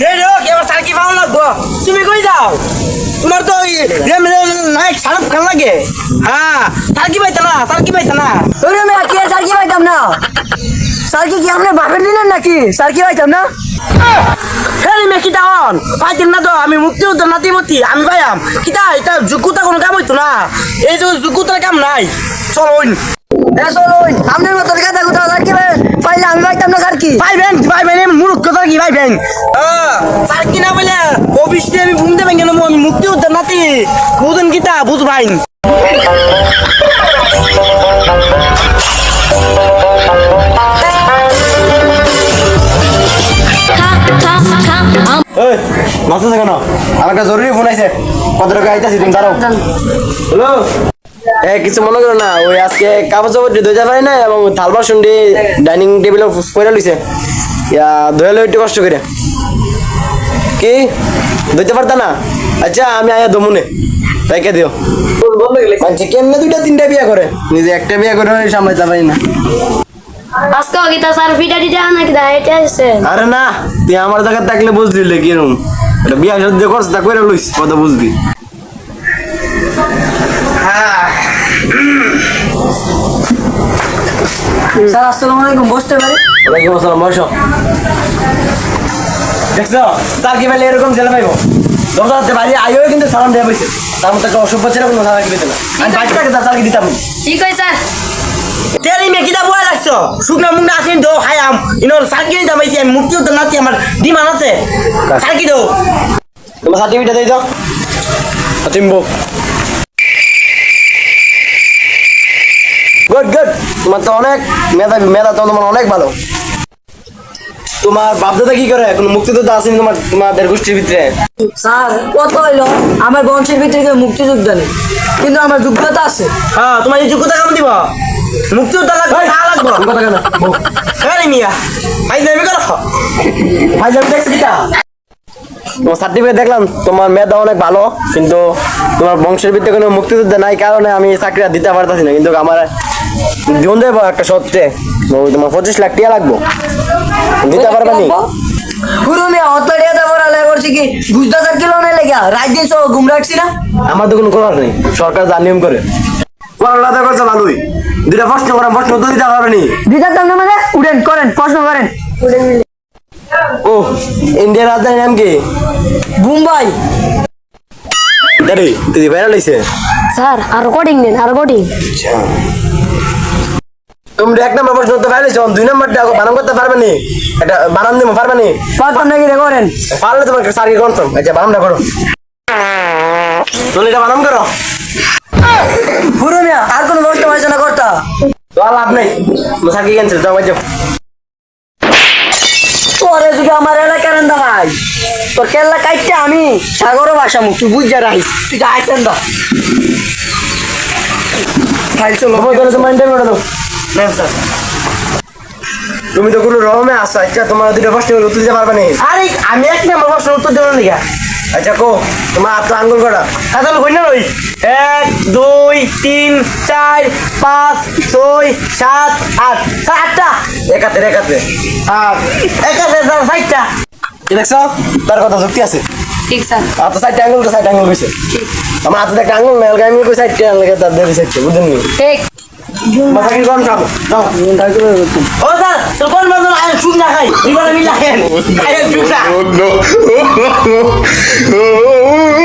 এই রে কেবল সার্কি ভালো লাগবো তুমি কই যাও তোমার তো নাইট সারাপ খান লাগে হ্যাঁ সার্কি পাইতা না ওরে মেয়া কি সার্কি পাইতাম না সার্কি কি আপনি বাপের দিলেন নাকি সার্কি পাইতাম না হেরি মে কিটা হন পাইতেন না তো আমি মুক্তি উত্তর নাতিমতি আমি ভাইয়াম কিটা এটা যোগ্যতা কোনো কাম হইতো না এই যে যোগ্যতার কাম নাই চলো চলো আপনার মতো কথা কোথাও সার্কি পাইলে আমি পাইতাম না সার্কি ভাইবেন মূর্খ কথা কি ভাইবেন সার্কি না বলে অফিসে আমি ঘুমতে ভেঙে নেবো আমি মুক্তি উত্তর নাতি বুঝেন কিটা বুঝ ভাই মাছ আছে কেন আমার একটা জরুরি ফোন আছে কত টাকা আইতাছি তুমি দাঁড়াও হ্যালো কিছু মনে করো না ওই আজকে কাপড় চাপড় ধুইতে পারি না এবং থাল বাসন দিয়ে ডাইনিং টেবিলে পড়ে লইছে ধুয়ে একটু কষ্ট করে কি ধুইতে পারতা না আচ্ছা আমি আয়া দমুনে রেখে দিও আচ্ছা কেমনে দুইটা তিনটা বিয়ে করে নিজে একটা বিয়ে করে সামলাইতে পারি না আজকে গীতা স্যার ভিডিও দিতে নাকি দাইতে আছে আরে না তুই আমার জায়গায় থাকলে বুঝলি কিরম এটা বিয়া সদ্য করছ তা কইরা লইস কথা বুঝবি স্যার আসসালামু আলাইকুম বসতে পারি ওয়ালাইকুম আসসালাম বসো দেখছো স্যার কি বলে এরকম ছেলে পাইবো দরজাতে বাড়ি আইও কিন্তু সালাম দেয়া বইছে তার মধ্যে একটা অসভ্য ছেলে কোনো সালাম দিতে না আমি বাকিটাকে তার স্যারকে দিতাম ঠিক আছে স্যার তেরি মে কিটা বয়া লাগছো শুকনা মুকনা আসেন দো খাইয়াম ইনোর সার্কি দিতাম আইছি আমি মুক্তি উত্তর নাতি আমার ডিমান্ড আছে সার্কি দো তোমার সার্টিফিকেট দিয়ে দাও চিম্বো গুড তোমার তো অনেক মেধা তো তোমার অনেক ভালো তোমার বাপদাদা কি করে এখন মুক্তিযোদ্ধা আসেনি তোমাদের গোষ্ঠীর ভিতরে স্যার কত হইলো আমার বংশের ভিতরে মুক্তিযোদ্ধা নেই কিন্তু আমার যোগ্যতা আছে হ্যাঁ তোমার এই যোগ্যতা কেমন দিব মুক্তি উত্তর লাগবে না লাগবো কথা কেন হেরি মিয়া আই দেবে করো ভাই যাবে দেখছি কিটা তোমার সার্টিফিকেট দেখলাম তোমার মেধা অনেক ভালো কিন্তু তোমার বংশের ভিতরে কোনো মুক্তিযোদ্ধা নাই কারণে আমি চাকরিটা দিতে পারতেছি না কিন্তু আমার জীবন দেবো একটা সত্যি তোমার 25 লাখ টাকা লাগবো দিতে পারবে নি গুরু মিয়া অতরিয়াতে পড়ালেখা করছি কি বুঝতে স্যার কিলো নেই লেগা রাত দিন সব ঘুম রাখছি না আমার তো কোনো করার নেই সরকার যা নিয়ম করে পড়ালেখা করছে ভালোই দুটা প্রশ্ন করেন প্রশ্ন উত্তর দিতে পারবে নি দিতে না মানে উড়েন করেন প্রশ্ন করেন ও ইন্ডিয়ার রাজধানীর নাম কি মুম্বাই দাঁড়ি তুই ভাইরাল হয়েছে স্যার আর রেকর্ডিং নেন আর রেকর্ডিং তুমি এক নম্বর প্রশ্ন উত্তর পাইলে যখন 2 নম্বরটা বানান করতে পারবে নি এটা বানান দিব পারবে নি পারতাম নাকি রে করেন পারলে তোমার সার্কি করতাম আচ্ছা বানানটা করো তুমি এটা বানান করো গুরু মিয়া আর কোনো প্রশ্ন আলোচনা করতা তো আর লাভ নেই সার্কি ক্যান্সেল যাও যাও তোরে যদি আমার এলাকার না ভাই তোর কেল্লা কাইটটা আমি সাগরও ভাষা মুখ তুই বুঝ যা রাইস তুই যা আইছেন দা ফাইল চলো তোমার ইন্টারভিউ দাও নেন স্যার তুমি তো কোনো রকমে আসো আচ্ছা তোমার দুটো প্রশ্ন উত্তর দিতে পারবে নি আরে আমি এক নম্বর প্রশ্ন উত্তর দেবো লিগা আচ্ছা কো তোমার হাতটা আঙ্গুল করা তাহলে কই না ওই 1 2 3 4 5 6 7 8 আটটা একাতে আর একাতে সাইটটা দেখছো তার কথা যুক্তি আছে ঠিক স্যার আর তো সাইড আঙ্গুল কইছে আমার হাতে একটা আঙ্গুল নাই আলগা আঙ্গুল কই সাইড লাগে তার দেরি সাইড বুঝেন নি ঠিক মাথা কি কোন কাম দাও ও স্যার তো কোন বন্ধু আয় শুক না খাই জীবনে মিলা খাই আয় শুক না no.